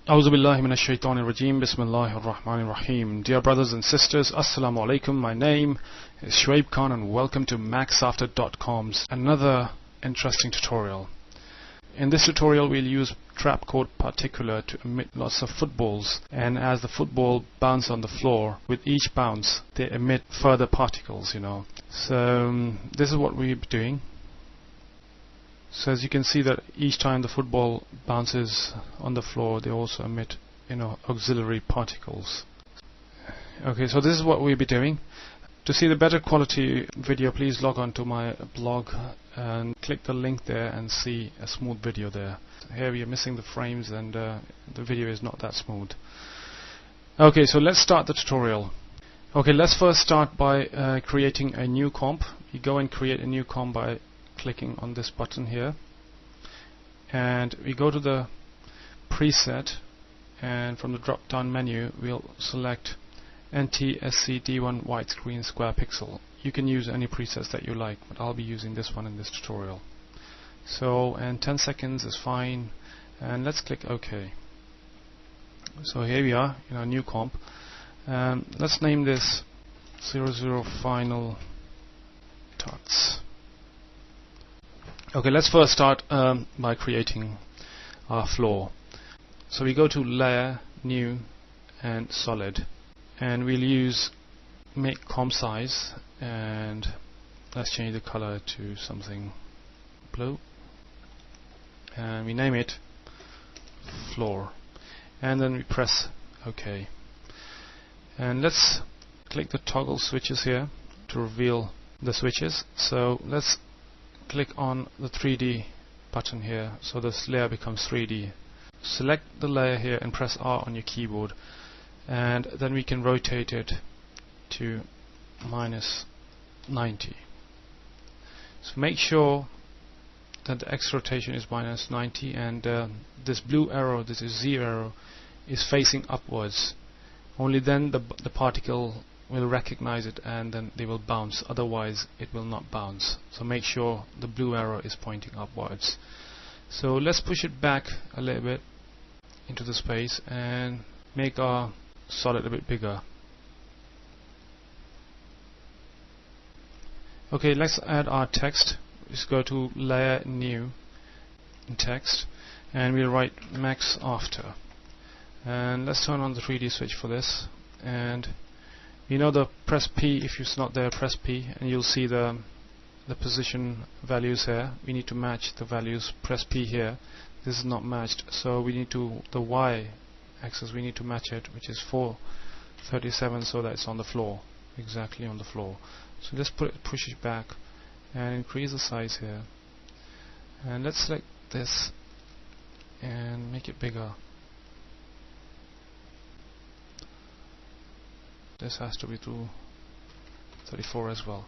A'udhu billahi minash shaitanir rajim. Bismillahir rahmanir rahim. Dear brothers and sisters, Assalamu alaikum. My name is Shoaib Khan and welcome to Maxafter.com's another interesting tutorial. In this tutorial we'll use trap code particular to emit lots of footballs, and as the football bounces on the floor, with each bounce they emit further particles, So this is what we'll be doing. So as you can see that each time the football bounces on the floor they also emit auxiliary particles. Okay, so this is what we'll be doing. To see the better quality video, please log on to my blog and click the link there and see a smooth video there. Here we are missing the frames and the video is not that smooth. Okay, so let's start the tutorial. Okay, let's first start by creating a new comp. You go and create a new comp by clicking on this button here, and we go to the preset, and from the drop down menu we'll select NTSC D1 widescreen square pixel. You can use any presets that you like, but I'll be using this one in this tutorial. So, and 10 seconds is fine, and let's click OK. So here we are in our new comp. Let's name this 00 final tuts. Okay, let's first start by creating our floor. So we go to Layer, New, and Solid, and we'll use Make Comp Size, and let's change the color to something blue, and we name it Floor, and then we press OK. And let's click the toggle switches here to reveal the switches. So let's click on the 3D button here, so this layer becomes 3D. Select the layer here and press R on your keyboard, and then we can rotate it to -90. So make sure that the X rotation is -90, and this blue arrow, this is Z arrow, is facing upwards. Only then the particle will recognize it and then they will bounce, otherwise it will not bounce. So make sure the blue arrow is pointing upwards. So let's push it back a little bit into the space and make our solid a bit bigger. Okay, let's add our text. Let's go to Layer, New, and Text, and we'll write Maxafter. And let's turn on the 3D switch for this, and press P. If it's not there, press P and you'll see the position values here. We need to match the values. Press P here. This is not matched, so we need to, the Y axis, we need to match it, which is 437, so that it's on the floor, exactly on the floor. So let's push it back and increase the size here, and let's select this and make it bigger. This has to be 234 as well.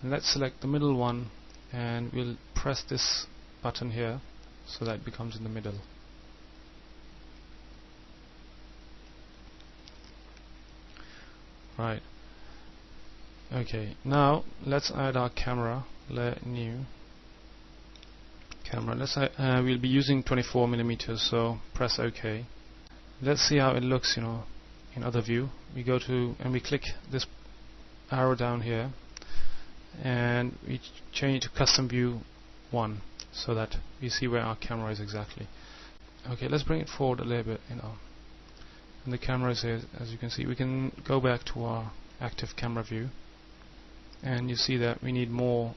And let's select the middle one, and we'll press this button here so that it becomes in the middle. Right. Okay, now let's add our camera. Layer, New, Camera. We'll be using 24mm, so press OK. Let's see how it looks, in other view. We go to and we click this arrow down here, and we change to custom view 1 so that we see where our camera is exactly. Okay, let's bring it forward a little bit, and the camera is here. As you can see, we can go back to our active camera view, and you see that we need more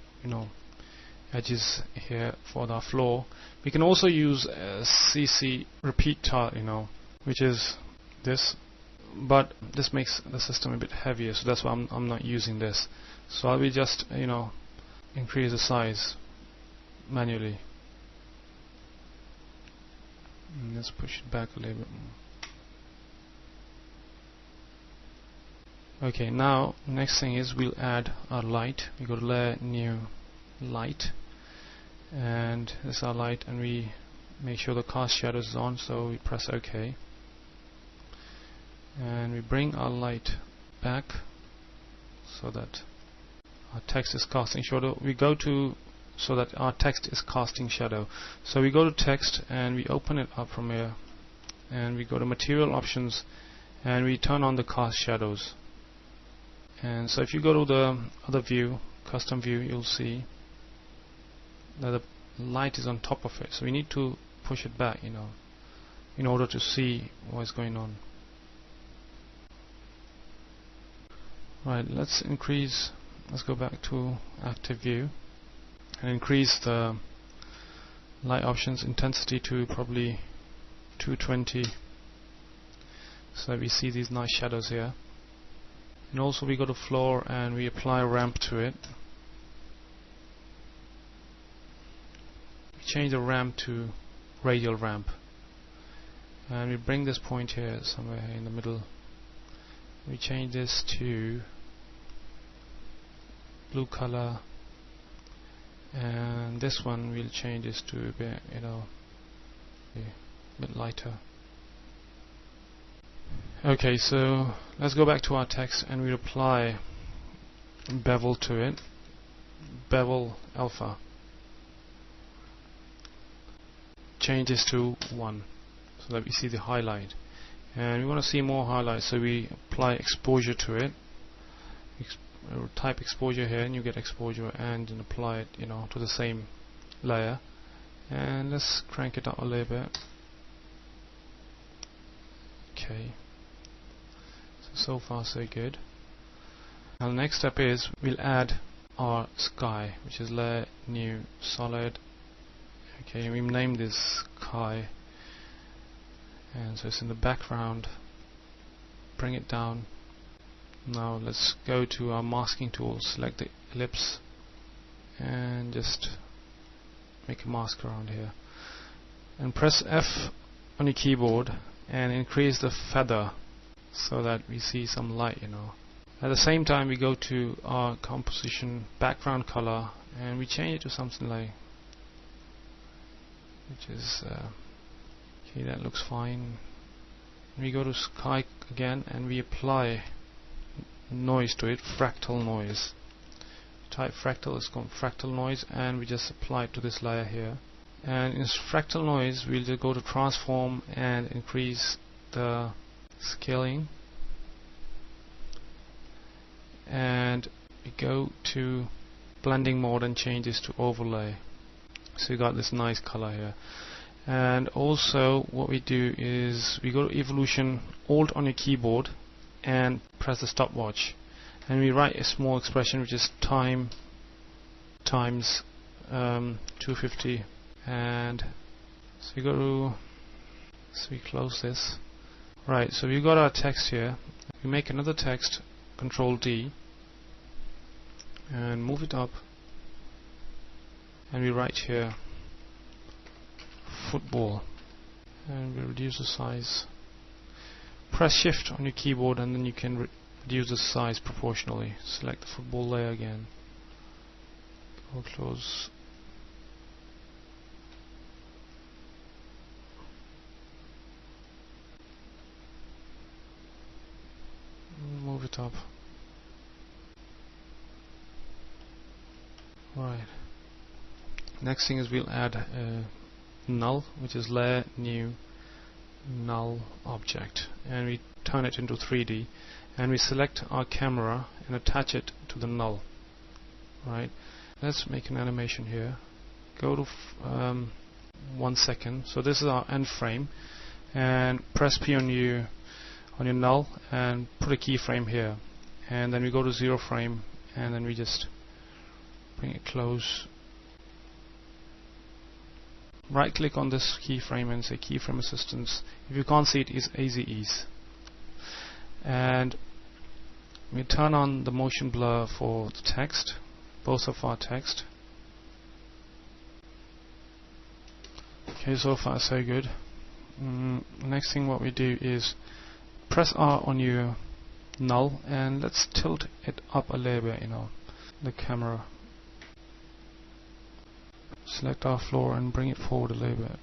edges here for our floor. We can also use a CC repeat tile, which is this, but this makes the system a bit heavier, so that's why I'm not using this. So I will just increase the size manually. And let's push it back a little bit more. Okay, now next thing is we'll add our light. We go to Layer, New, Light, and this is our light, and we make sure the cast shadows is on, so we press OK. And we bring our light back so that our text is casting shadow. We go to so that our text is casting shadow. So we go to text and we open it up from here, and we go to material options and we turn on the cast shadows. And so if you go to the other view, custom view, you'll see that the light is on top of it, so we need to push it back, in order to see what's going on. Right, let's go back to active view and increase the light options intensity to probably 220, so that we see these nice shadows here. And also we go to floor and we apply a ramp to it. We change the ramp to radial ramp, and we bring this point here somewhere in the middle. We change this to blue color, and this one we'll change this to a bit, a bit lighter. Okay, so let's go back to our text and we apply bevel to it. Bevel alpha. Change this to 1 so that we see the highlight. And we want to see more highlights, so we apply exposure to it. Type exposure here and you get exposure, and then apply it to the same layer. And let's crank it up a little bit. Okay, so far so good. Now the next step is we'll add our sky, which is layer new solid. Okay, we name this sky, and so it's in the background. Bring it down. Now let's go to our masking tool, select the ellipse and just make a mask around here, and press F on your keyboard and increase the feather so that we see some light. At the same time we go to our composition background color and we change it to something like, which is okay, that looks fine. We go to sky again and we apply noise to it, fractal noise. Type fractal, it's called fractal noise, and we just apply it to this layer here. And in fractal noise we'll just go to transform and increase the scaling, and we go to blending mode and change this to overlay, so you got this nice color here. And also what we do is we go to evolution, Alt on your keyboard and press the stopwatch, and we write a small expression which is time times 250, and so we go to, so we close this. Right, so we've got our text here. We make another text, Control D, and move it up, and we write here football, and we reduce the size. Press Shift on your keyboard and then you can reduce the size proportionally. Select the football layer again. Go close. Move it up. Right. Next thing is we'll add a null, which is layer new null object, and we turn it into 3D, and we select our camera and attach it to the null. Right, let's make an animation here. Go to 1 second. So this is our end frame, and press P on your null and put a keyframe here, and then we go to 0 frame and then we just bring it close. Right click on this keyframe and say keyframe assistance. If you can't see it, it's easy ease. And we turn on the motion blur for the text, both of our text. Okay, so far so good. Next thing what we do is press R on your null and let's tilt it up a little bit, the camera. Select our floor and bring it forward a little bit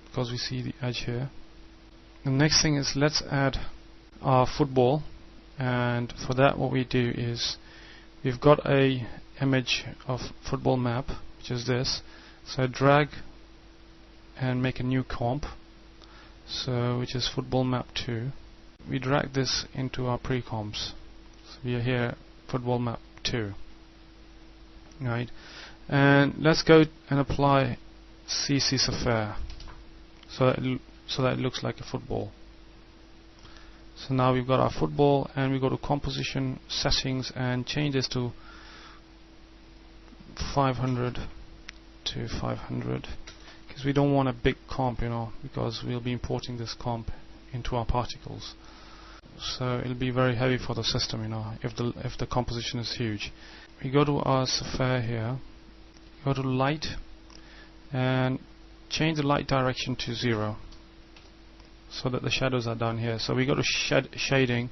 because we see the edge here. The next thing is let's add our football, and for that what we do is we've got a image of football map, which is this. So I drag and make a new comp. so which is football map 2. We drag this into our pre-comps. So we are here, football map 2. Right, and let's go and apply CC Sapphire so that it looks like a football. So now we've got our football, and we go to composition settings and change this to 500 to 500, because we don't want a big comp, because we'll be importing this comp into our particles. So it'll be very heavy for the system, if the composition is huge. We go to our Sapphire here, go to light, and change the light direction to 0, so that the shadows are down here. So we go to shading,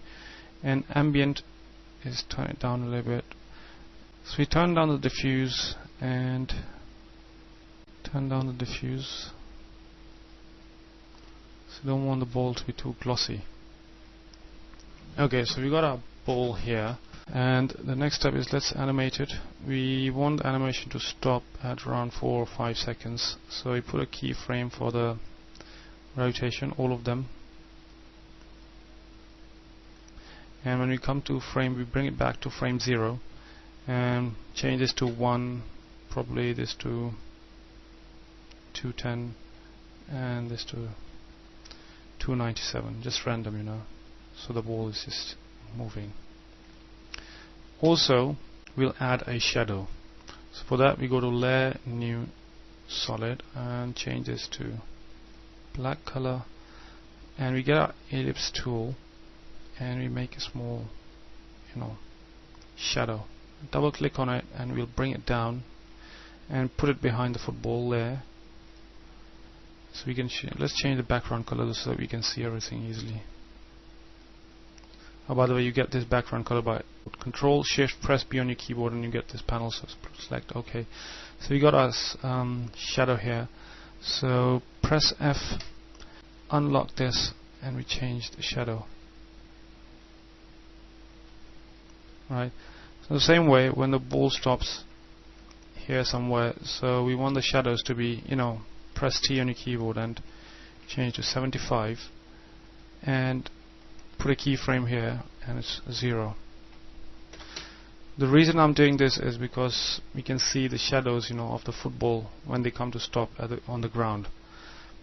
and ambient is turn it down a little bit. So we turn down the diffuse and turn down the diffuse. So we don't want the ball to be too glossy. Okay, so we got our ball here, and the next step is let's animate it. We want the animation to stop at around 4 or 5 seconds. So we put a keyframe for the rotation, all of them, and when we come to frame, we bring it back to frame 0 and change this to 1, probably this to 210, and this to 297, just random, so the ball is just moving. Also, we'll add a shadow. So for that, we go to layer, new, solid, and change this to black color, and we get our ellipse tool, and we make a small, shadow. Double click on it, and we'll bring it down and put it behind the football there. So we can let's change the background color so that we can see everything easily. Oh, by the way, you get this background color by Control Shift press B on your keyboard, and you get this panel. So select OK. So we got our shadow here. So press F, unlock this, and we change the shadow. Right. So the same way, when the ball stops here somewhere, so we want the shadows to be, press T on your keyboard and change to 75, and put a keyframe here, and it's 0. The reason I'm doing this is because we can see the shadows, of the football when they come to stop on the ground.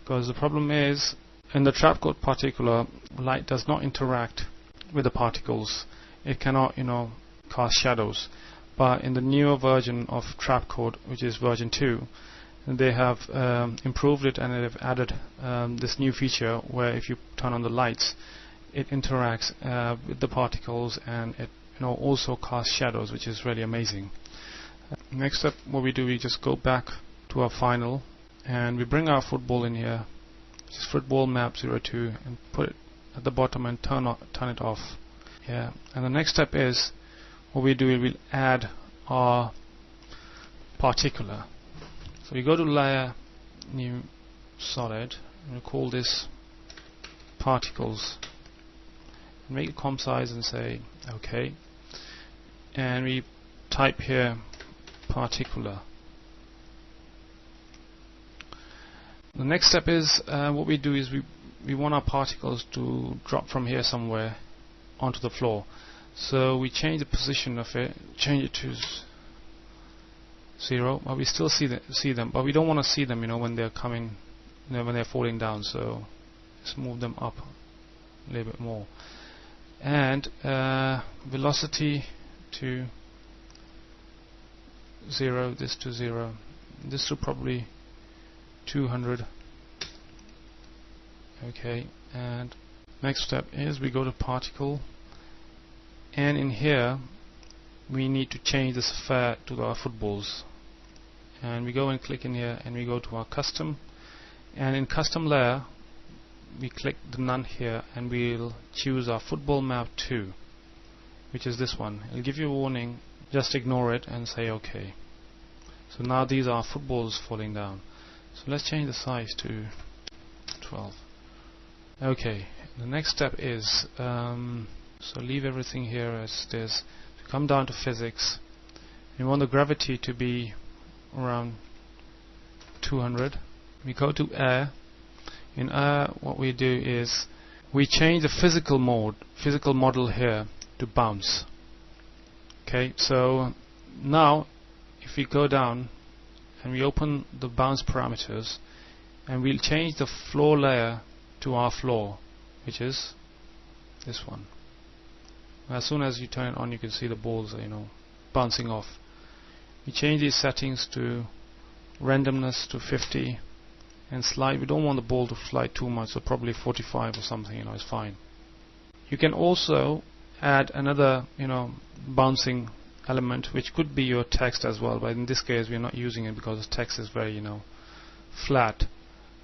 Because the problem is, in the trapcode particular, light does not interact with the particles. It cannot, cast shadows. But in the newer version of trapcode, which is version 2, they have improved it, and they've added this new feature where if you turn on the lights, it interacts with the particles, and it also casts shadows, which is really amazing. Next up, what we do, we just go back to our final, and we bring our football in here, which is football map 02, and put it at the bottom and turn it off. Yeah. And the next step is, what we do is we'll add our particular. So we go to layer, new, solid, and we call this particles. Make a comp size and say OK, and we type here particular. The next step is what we do is we want our particles to drop from here somewhere onto the floor. So we change the position of it, change it to 0, but we still see them, but we don't want to see them, when they're coming, when they're falling down. So let's move them up a little bit more, and velocity to 0, this to 0, this to probably 200. Okay, and next step is we go to particle, and in here we need to change the sphere to our footballs, and we go and click in here, and we go to our custom, and in custom layer we click the none here, and we'll choose our football map 2, which is this one. It'll give you a warning, just ignore it and say OK. So now these are footballs falling down. So let's change the size to 12. Okay, the next step is so leave everything here as it is. So come down to physics. We want the gravity to be around 200. We go to air. In what we do is we change the physical model here to bounce. Okay, so now if we go down and we open the bounce parameters, and we'll change the floor layer to our floor, which is this one. As soon as you turn it on, you can see the balls are, bouncing off. We change these settings to randomness to 50 and slide. We don't want the ball to slide too much, so probably 45 or something, is fine. You can also add another, bouncing element, which could be your text as well, but in this case we're not using it because the text is very, flat.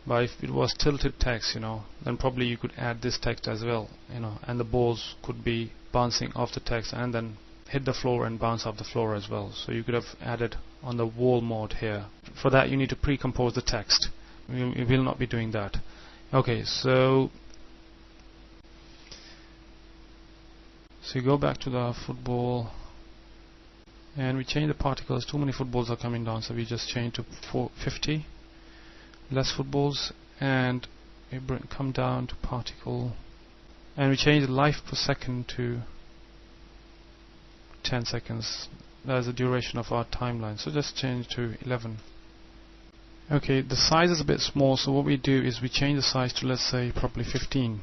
But if it was tilted text, then probably you could add this text as well, and the balls could be bouncing off the text and then hit the floor and bounce off the floor as well. So you could have added on the wall mode here. For that you need to pre-compose the text. We will not be doing that. Okay, so you go back to the football and we change the particles. Too many footballs are coming down, so we just change to 450. Less footballs, and we come down to particle, and we change the life per second to 10 seconds. That's the duration of our timeline, so just change to 11. Okay, the size is a bit small, so what we do is we change the size to, let's say, probably 15,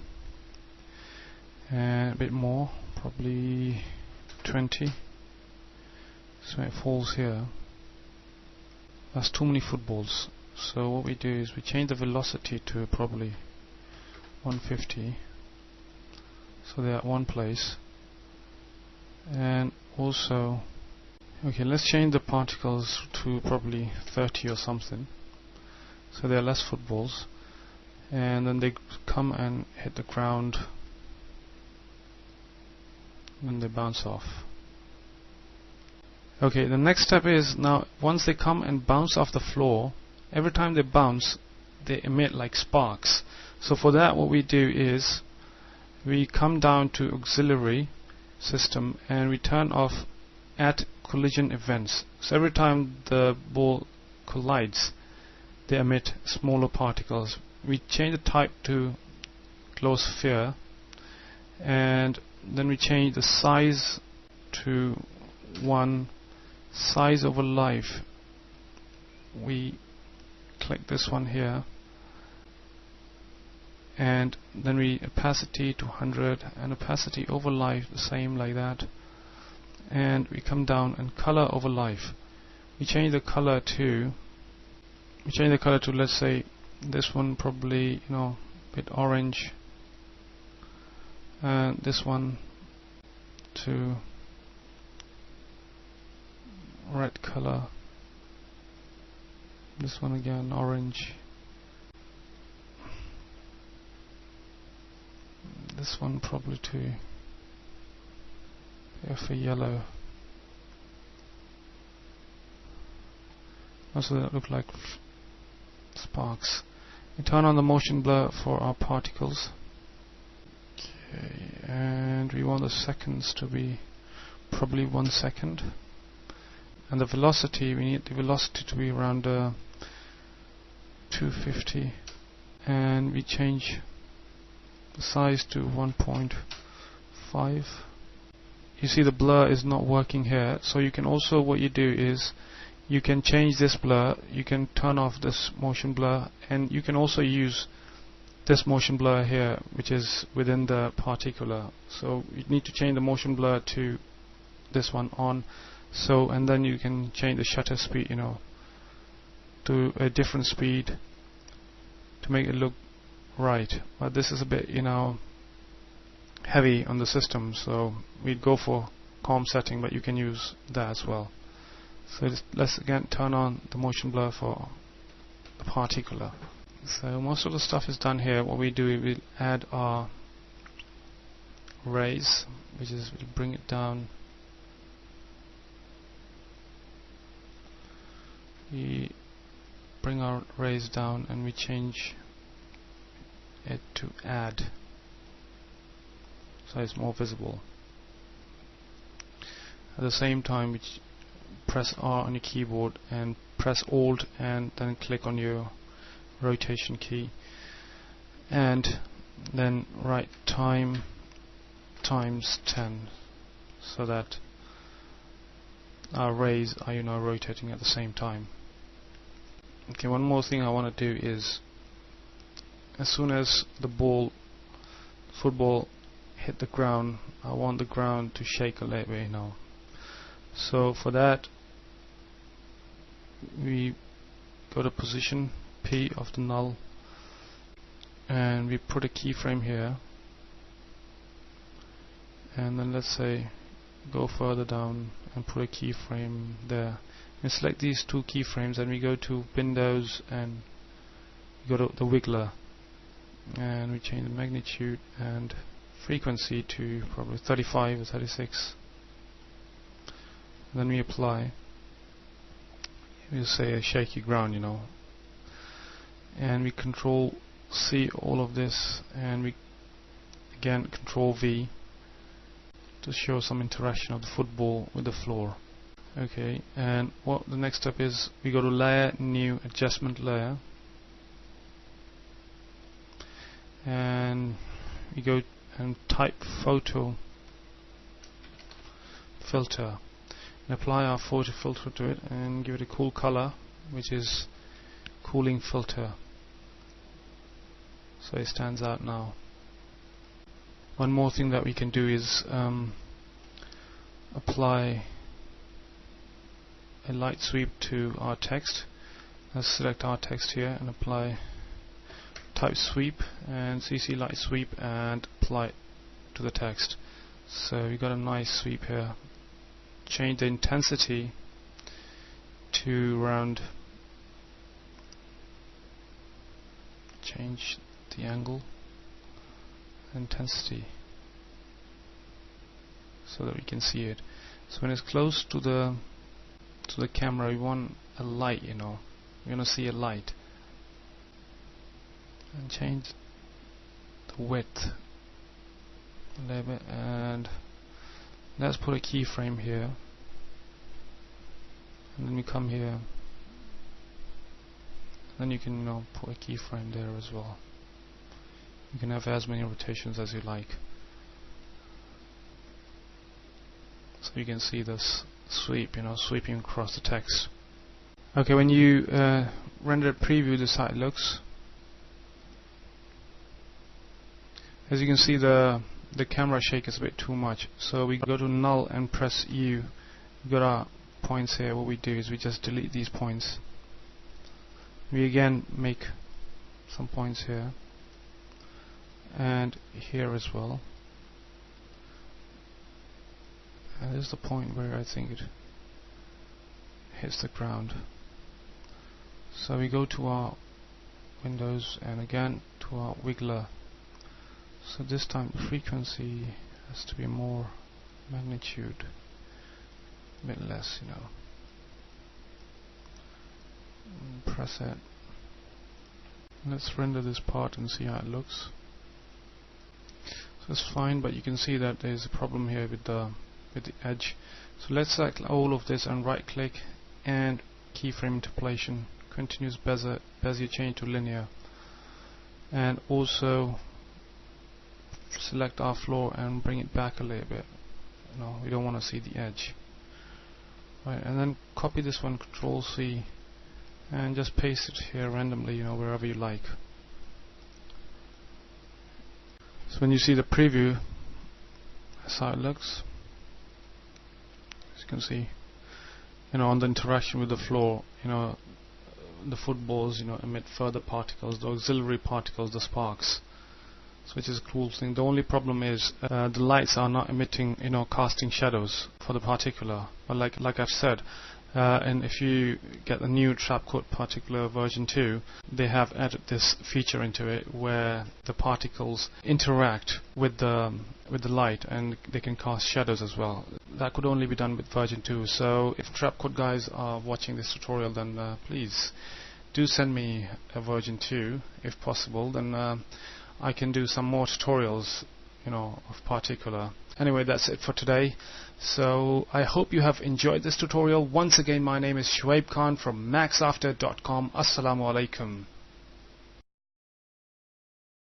and a bit more, probably 20, so it falls here. That's too many footballs. So what we do is we change the velocity to probably 150, so they're at one place. And also, okay, let's change the particles to probably 30 or something, so there are less footballs, and then they come and hit the ground and they bounce off. Okay, the next step is, now once they come and bounce off the floor, every time they bounce, they emit like sparks. So for that, what we do is we come down to auxiliary system and we turn off at collision events. So every time the ball collides, they emit smaller particles. We change the type to closed sphere, and then we change the size to 1, size over life. We click this one here, and then we opacity to 100 and opacity over life the same like that, and we come down and color over life. We change the color to let's say this one probably a bit orange, and this one to red color, this one again orange, this one probably to for yellow. Also that look like sparks. We turn on the motion blur for our particles. Okay, and we want the seconds to be probably 1 second, and the velocity, we need the velocity to be around 250, and we change the size to 1.5. You see the blur is not working here, so you can also, what you do is you can change this blur, you can turn off this motion blur, and you can also use this motion blur here, which is within the particular. So you need to change the motion blur to this one on, so, and then you can change the shutter speed to a different speed to make it look right. But this is a bit heavy on the system, so we'd go for calm setting, but you can use that as well. So let's again turn on the motion blur for the particular. So most of the stuff is done here. What we do is we add our rays, which is we'll bring it down. We bring our rays down and we change it to add, so it's more visible. At the same time, we press R on your keyboard and press Alt and then click on your rotation key, and then write time times 10, so that our rays are rotating at the same time. Okay, one more thing I want to do is, as soon as the football hit the ground, I want the ground to shake a little bit, So for that, we go to position P of the null, and we put a keyframe here, and then let's say go further down and put a keyframe there. We select these two keyframes and we go to Windows and go to the wiggler, and we change the magnitude and frequency to probably 35 or 36. Then we apply. We'll say a shaky ground, and we Control C all of this, and we again Control V to show some interaction of the football with the floor. Okay, and what the next step is, we go to Layer, New, Adjustment Layer, and we go and type Photo Filter, and apply our photo filter to it, and give it a cool color, which is Cooling Filter, so it stands out now. One more thing that we can do is apply a light sweep to our text. Let's select our text here and apply type sweep and CC light sweep and apply it to the text. So we got a nice sweep here. Change the intensity to around, change the angle, intensity, so that we can see it. So when it's close to the camera, we want a light, we want to see a light, and change the width a little bit, and let's put a keyframe here, and then we come here, then you can put a keyframe there as well. You can have as many rotations as you like. So you can see this sweep, sweeping across the text. Okay, when you render a preview, this is how it looks. As you can see, the camera shake is a bit too much. So we go to null and press U. We've got our points here. What we do is we just delete these points. We again make some points here and here as well. And this is the point where I think it hits the ground. So we go to our Windows and again to our wiggler. So this time the frequency has to be more, magnitude a bit less, Press it. Let's render this part and see how it looks. So it's fine, but you can see that there's a problem here with the edge. So let's select all of this and right click and keyframe interpolation, continuous Bezier change to linear, and also select our floor and bring it back a little bit. We don't want to see the edge. Right, and then copy this one, Control C, and just paste it here randomly, wherever you like. So when you see the preview, that's how it looks. As you can see, on the interaction with the floor, the footballs, emit further particles, the auxiliary particles, the sparks. So which is a cool thing. The only problem is the lights are not emitting, casting shadows for the particular. But like I've said, and if you get the new Trapcode particular version 2, they have added this feature into it where the particles interact with the light and they can cast shadows as well. That could only be done with version 2. So if Trapcode guys are watching this tutorial, then please do send me a version 2 if possible. Then I can do some more tutorials, of particular. Anyway, that's it for today. So I hope you have enjoyed this tutorial. Once again, my name is Shuaib Khan from Maxafter.com. Assalamu alaikum.